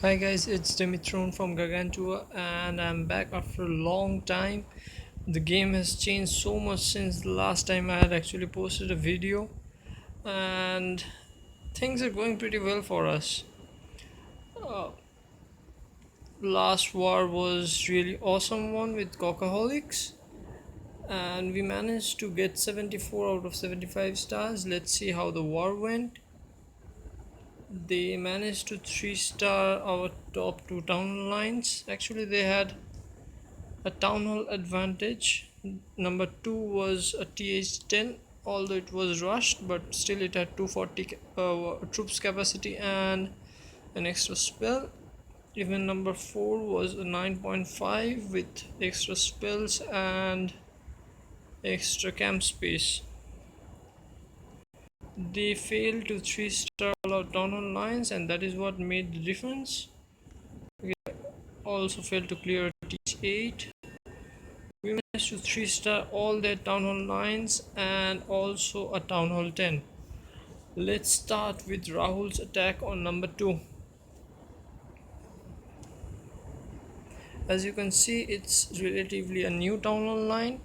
Hi guys, it's Dimitron from Gargantua and I'm back after a long time. The game has changed so much since the last time I had actually posted a video, and things are going pretty well for us. Uh, Last war was really awesome one with COC-a-Holics, and we managed to get 74 out of 75 stars. Let's see how the war went. They managed to 3-star our top two town lines. Actually, they had a town hall advantage. Number two was a TH10, although it was rushed, but still it had 240 troops capacity and an extra spell. Even number four was a 9.5 with extra spells and extra camp space. They failed to 3-star all our town hall lines, and that is what made the difference. We also failed to clear TH8. We managed to 3-star all their town hall lines and also a town hall 10. Let's start with Rahul's attack on number 2. As you can see, it's relatively a new town hall line,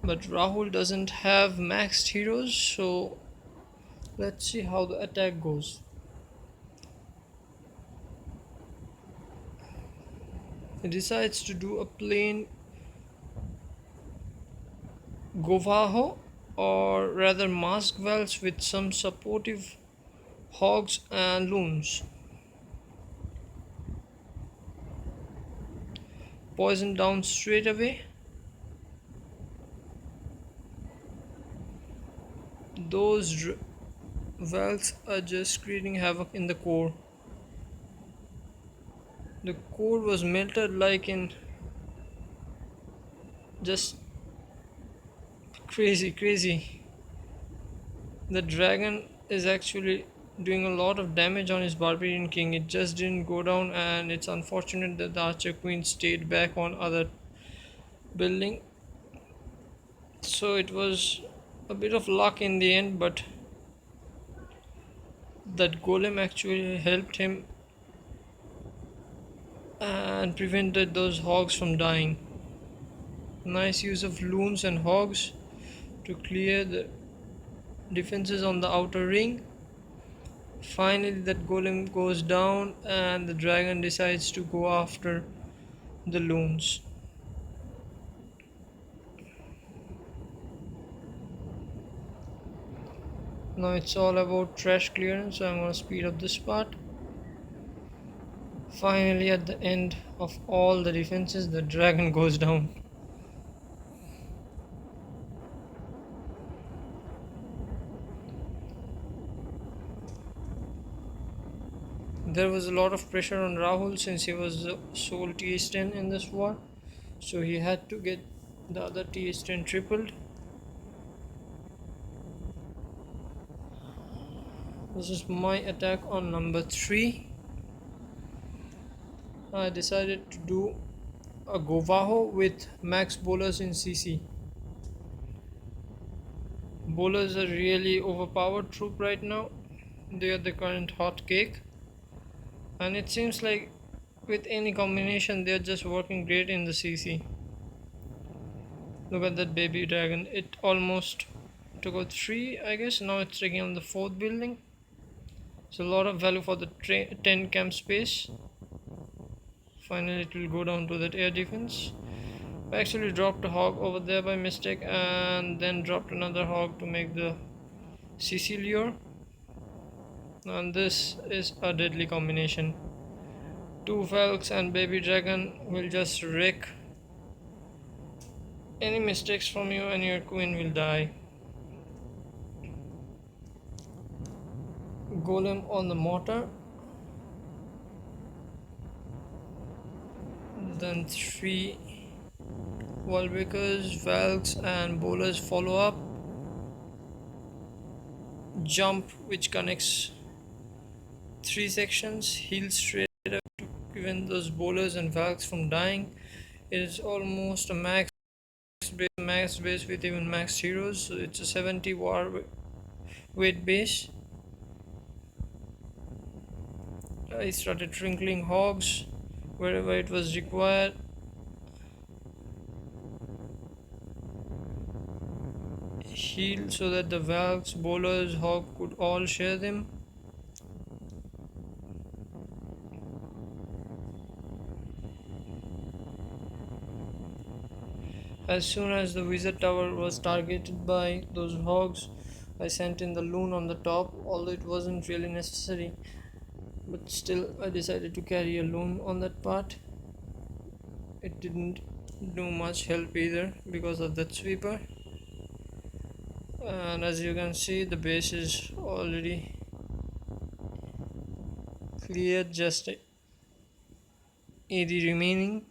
but Rahul doesn't have maxed heroes, so let's see how the attack goes. He decides to do a plain Govaho, or rather mask wells with some supportive hogs and loons. Poison down straight away. Those wells are just creating havoc in the core. The core was melted like in just crazy. The dragon is actually doing a lot of damage on his barbarian king. It just didn't go down, and it's unfortunate that the archer queen stayed back on other building. So it was a bit of luck in the end, but that golem actually helped him and prevented those hogs from dying. Nice use of loons and hogs to clear the defenses on the outer ring. Finally, that golem goes down, and the dragon decides to go after the loons. Now it's all about trash clearance, so I'm gonna speed up this part. Finally, at the end of all the defenses, the dragon goes down. There was a lot of pressure on Rahul since he was the sole TH10 in this war, so he had to get the other TH10 tripled. This is my attack on number 3. I decided to do a Govaho with max bowlers in CC. Bowlers are really overpowered troop right now. They are the current hot cake, and it seems like with any combination they are just working great in the CC. Look at that baby dragon. It almost took out 3, I guess. Now it's taking on the 4th building. So a lot of value for the 10 camp space. Finally it will go down to that air defense. I actually dropped a hog over there by mistake and then dropped another hog to make the CC lure. And this is a deadly combination. 2 Falcons and baby dragon will just wreck any mistakes from you, and your queen will die. Golem on the mortar. Then 3 wall breakers, valks and bowlers follow up. Jump which connects 3 sections, heal straight up to prevent those bowlers and valks from dying. It is almost a max base with even max heroes, so it's a 70 war weight base. I started trinkling hogs wherever it was required. Heal so that the valves, bowlers, hog could all share them. As soon as the wizard tower was targeted by those hogs, I sent in the loon on the top, although it wasn't really necessary. But still, I decided to carry a loon on that part. It didn't do much help either because of that sweeper. And as you can see, the base is already cleared, just AD remaining.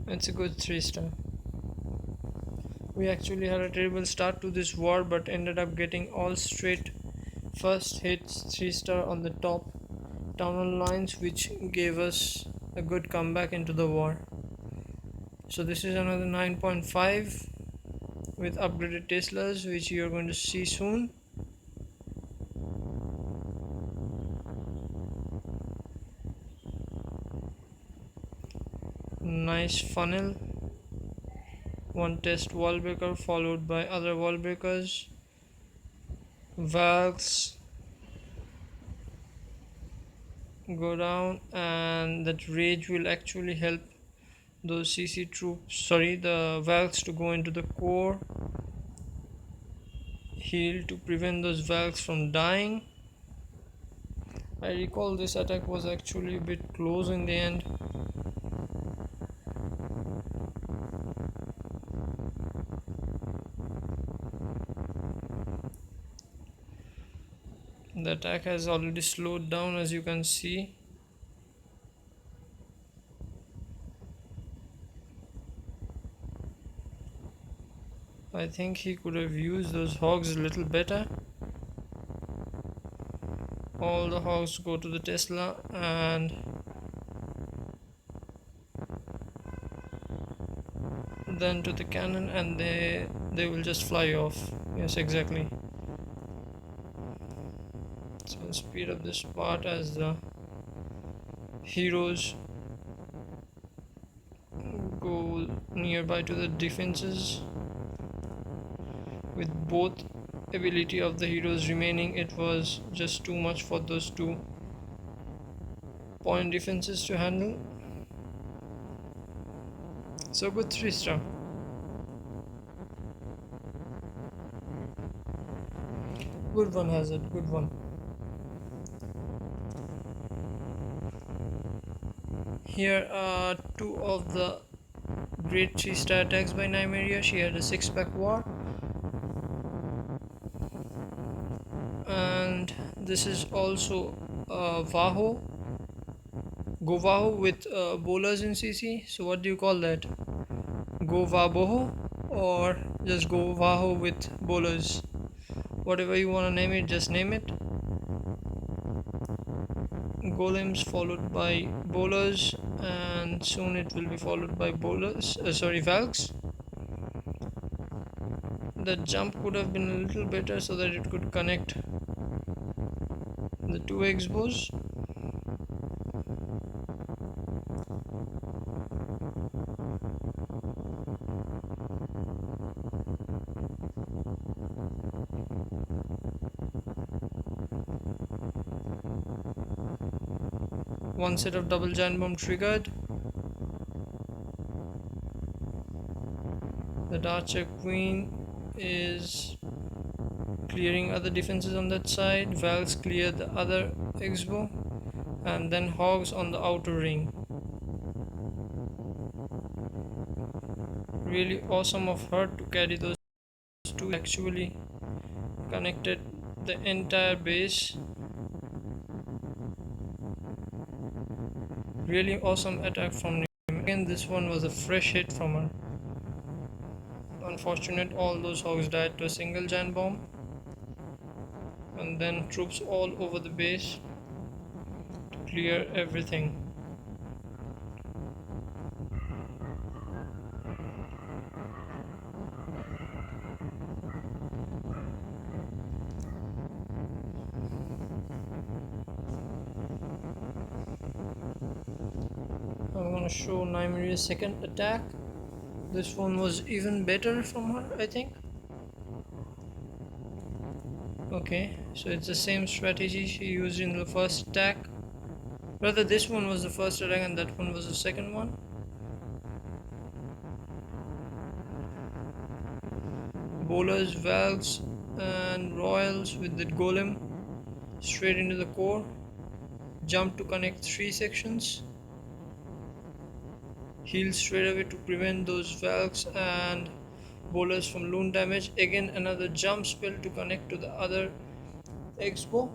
It's a good 3-star. We actually had a terrible start to this war, but ended up getting all straight first hits, 3-star on the top tunnel lines, which gave us a good comeback into the war. So this is another 9.5 with upgraded Teslas, which you are going to see soon. Nice funnel. One test wall breaker followed by other wall breakers. Valves go down, and that rage will actually help those CC troops, the valves, to go into the core. Heal to prevent those valves from dying. I recall this attack was actually a bit close in the end. The attack has already slowed down, as you can see. I think he could have used those hogs a little better. All the hogs go to the Tesla and then to the cannon, and they will just fly off. Yes, exactly. So I'll speed up this part as the heroes go nearby to the defenses. With both ability of the heroes remaining, it was just too much for those 2-point defenses to handle. So good 3-star. Good one, Hazard, good one. Here are 2 of the great 3-star attacks by Nymeria. She had a 6-pack war. And this is also Vaho. Go Vaho with bowlers in CC. So what do you call that? Go Vaboho or just Go Vaho with bowlers? Whatever you want to name it, just name it. Golems followed by bowlers, and soon it will be followed by Valks. The jump could have been a little better so that it could connect the 2 X-bows. One set of double giant bomb triggered. The Archer Queen is clearing other defenses on that side. Valks clear the other X-bow, and then hogs on the outer ring. Really awesome of her to carry those 2. Actually connected the entire base. Really awesome attack from him. Again, this one was a fresh hit from her. Unfortunate, all those hogs died to a single giant bomb. And then troops all over the base to clear everything. gonna show Nymeria's second attack. This one was even better from her, I think. Okay, so it's the same strategy she used in the first attack. Rather, this one was the first attack and that one was the second one. Bowlers, Valks, and Royals with the Golem straight into the core. Jump to connect 3 sections. Heal straight away to prevent those Valks and Bowlers from loon damage. Again, another jump spell to connect to the other Expo.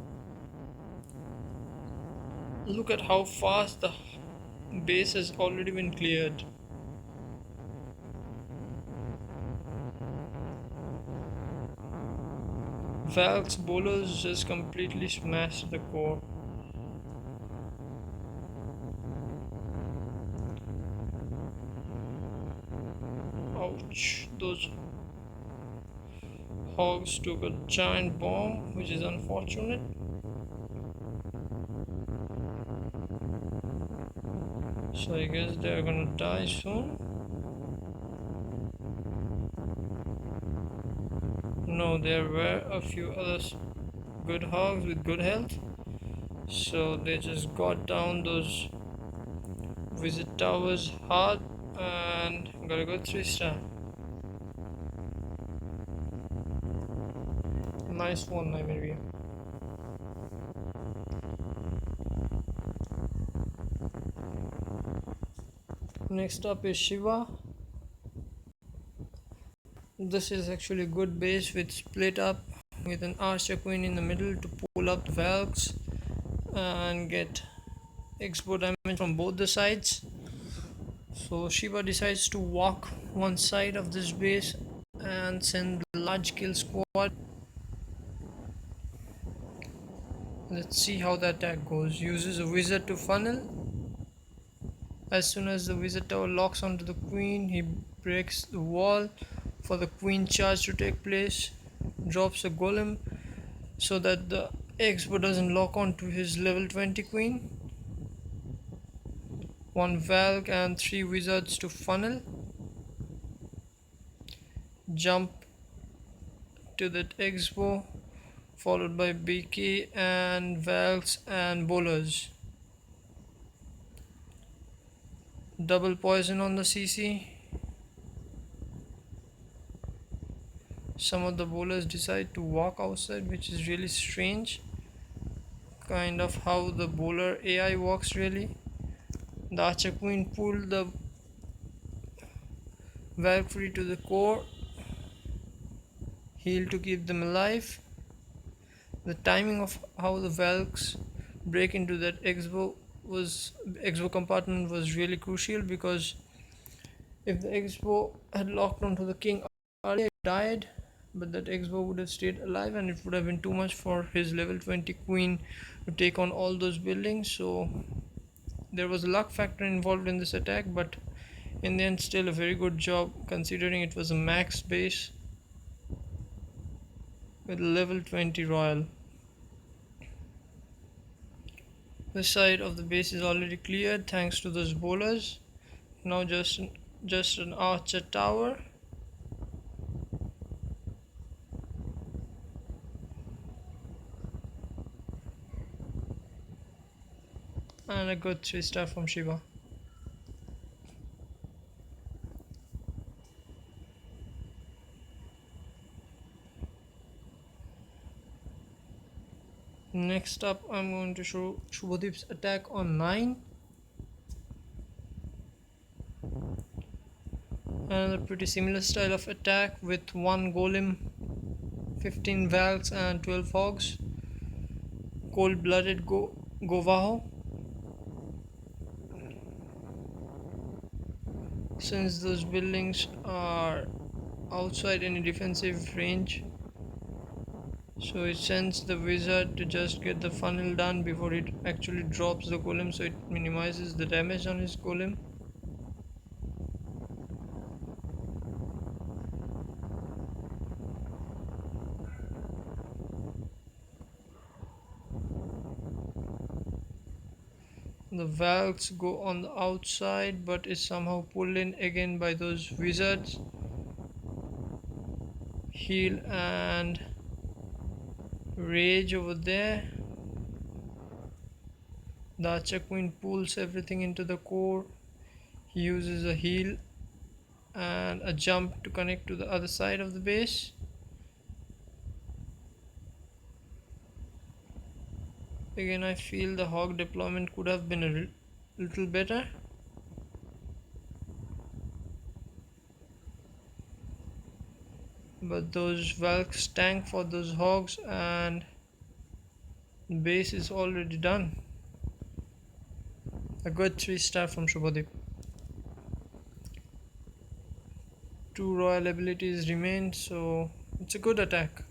Look at how fast the base has already been cleared. Valk's Bowlers just completely smashed the core. Ouch, those Hogs took a giant bomb, which is unfortunate. So I guess they're gonna die soon. No, there were a few other good Hogs with good health. So they just got down those visit towers hard and got a good 3-star. Nice one, Nymeria. Next up is Shiva. This is actually a good base with split up with an Archer Queen in the middle to pull up the Valks and get expo damage from both the sides. So Shiva decides to walk one side of this base and send the large kill squad. Let's see how the attack goes. Uses a wizard to funnel. As soon as the wizard tower locks onto the queen, he breaks the wall for the queen charge to take place. Drops a golem so that the expo doesn't lock onto his level 20 queen. 1 Valk and 3 wizards to funnel. Jump to that expo, followed by BK and Valks and bowlers. Double poison on the CC. Some of the bowlers decide to walk outside, which is really strange. Kind of how the bowler AI works really. The Archer Queen pulled the Valkyrie to the core. Heal to keep them alive. The timing of how the Valks break into that expo compartment was really crucial, because if the expo had locked onto the king earlier, it died, but that expo would have stayed alive and it would have been too much for his level 20 queen to take on all those buildings. So there was a luck factor involved in this attack, but in the end still a very good job considering it was a max base with level 20 royal. This side of the base is already cleared thanks to those bowlers. Now just an archer tower. And a good 3-star from Shiva. Next up, I'm going to show Shubhadeep's attack on 9. Another pretty similar style of attack with 1 golem, 15 valks and 12 hogs. Cold-blooded Govaho. Since those buildings are outside any defensive range, so it sends the wizard to just get the funnel done before it actually drops the golem, so it minimizes the damage on his golem. The valves go on the outside but is somehow pulled in again by those wizards. Heal and rage over there. The Archer Queen pulls everything into the core. He uses a heal and a jump to connect to the other side of the base. Again, I feel the hog deployment could have been a little better. But those Valks tank for those hogs and the base is already done. A good 3-star from Shubhadeep. 2 royal abilities remain, so it's a good attack.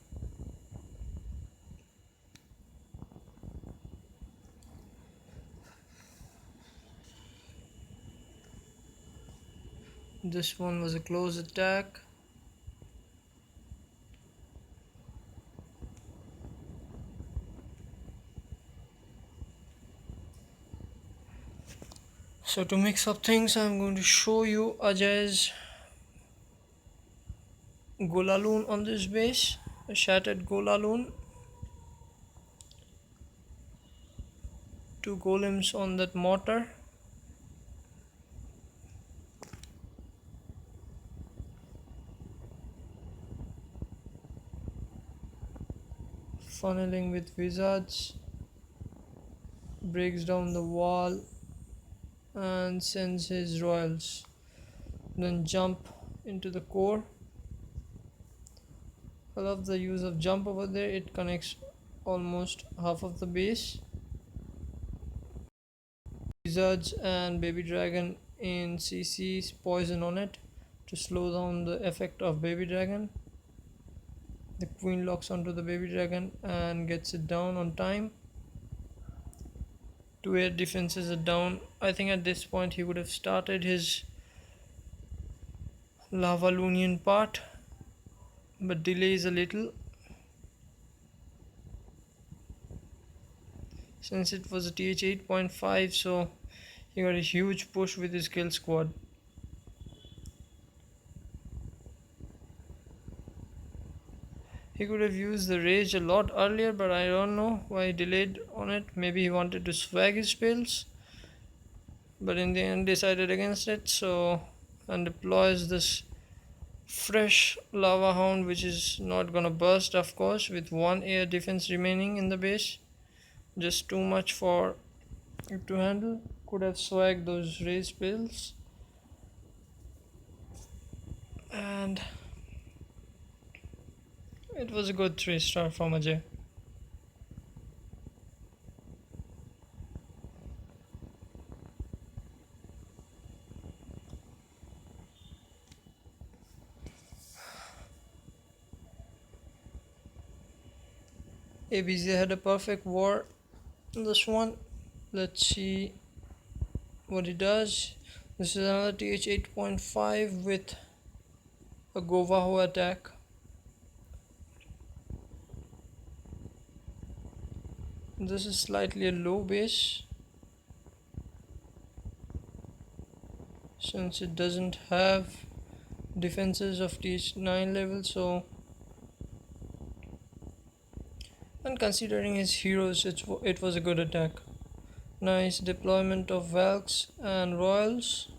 This one was a close attack. So to mix up things, I'm going to show you Ajay's Golaloon on this base. A shattered Golaloon. 2 golems on that mortar. Funneling with wizards. Breaks down the wall and sends his royals. Then jump into the core. I love the use of jump over there. It connects almost half of the base. Wizards and baby dragon in CC's poison on it to slow down the effect of baby dragon. The queen locks onto the baby dragon and gets it down on time. 2 air defenses are down. I think at this point he would have started his lava Lunian part, but delays a little since it was a TH 8.5, so he got a huge push with his kill squad. He could have used the rage a lot earlier, but I don't know why he delayed on it. Maybe he wanted to swag his spells, but in the end decided against it. So, and deploys this fresh lava hound, which is not gonna burst, of course, with 1 air defense remaining in the base. Just too much for it to handle. Could have swagged those rage spells. And it was a good 3-star from Ajay. ABZ had a perfect war in this one. Let's see what he does. This is another TH 8.5 with a Govaho attack. This is slightly a low base since it doesn't have defenses of TH 9 level, so and considering his heroes, it was a good attack. Nice deployment of Valks and Royals,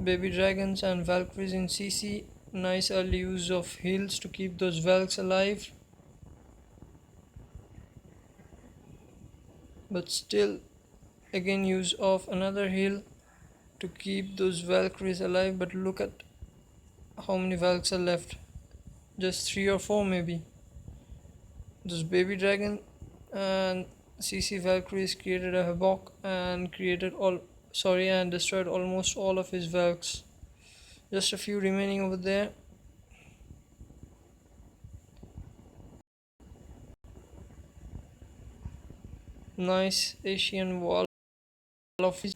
baby dragons and Valkyries in CC. Nice early use of heals to keep those Valks alive, but still again use of another heal to keep those Valkyries alive. But look at how many Valks are left, just 3 or 4 maybe. This baby dragon and CC Valkyries created a havoc and destroyed almost all of his Valks. Just a few remaining over there. Nice Asian wall of his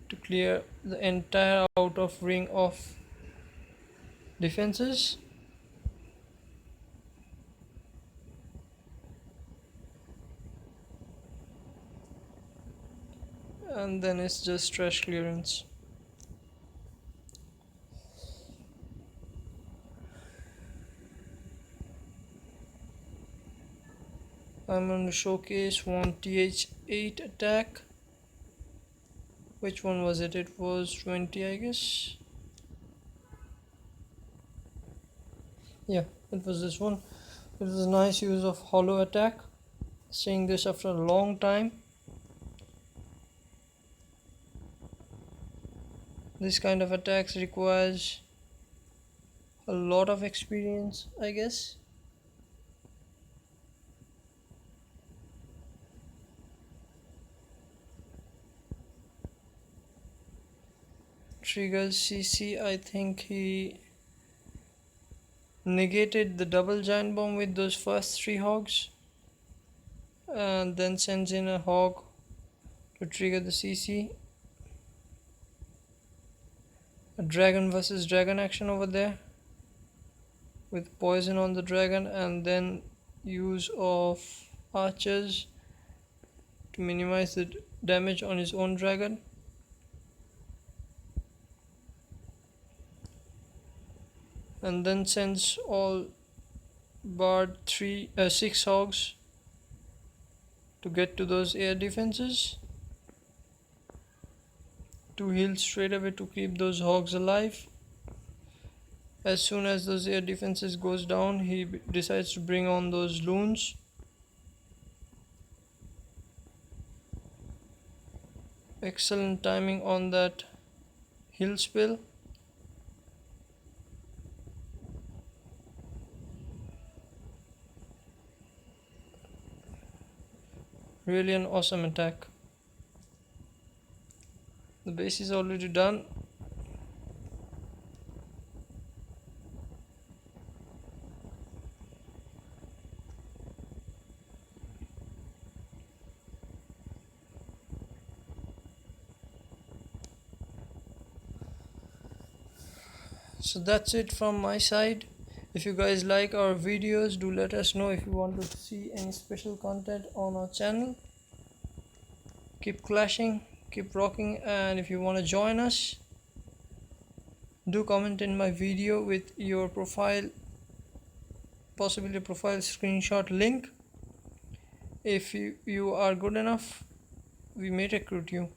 to clear the entire out of ring of defenses. and then it's just trash clearance. I'm going to showcase one TH8 attack. Which one was it? It was 20, I guess. Yeah, it was this one. It was a nice use of hollow attack. Seeing this after a long time. This kind of attacks requires a lot of experience, I guess. Triggers CC, I think he negated the double giant bomb with those first three hogs and then sends in a hog to trigger the CC. A dragon versus dragon action over there with poison on the dragon and then use of archers to minimize the damage on his own dragon. And then sends all barred 6 hogs to get to those air defenses. 2 heals straight away to keep those hogs alive. As soon as those air defenses goes down, he decides to bring on those loons. Excellent timing on that heal spill. Really an awesome attack. The base is already done. So that's it from my side. If you guys like our videos, do let us know if you want to see any special content on our channel. Keep clashing, keep rocking, and if you want to join us, do comment in my video with your profile, possibly a profile screenshot link. If you are good enough, we may recruit you.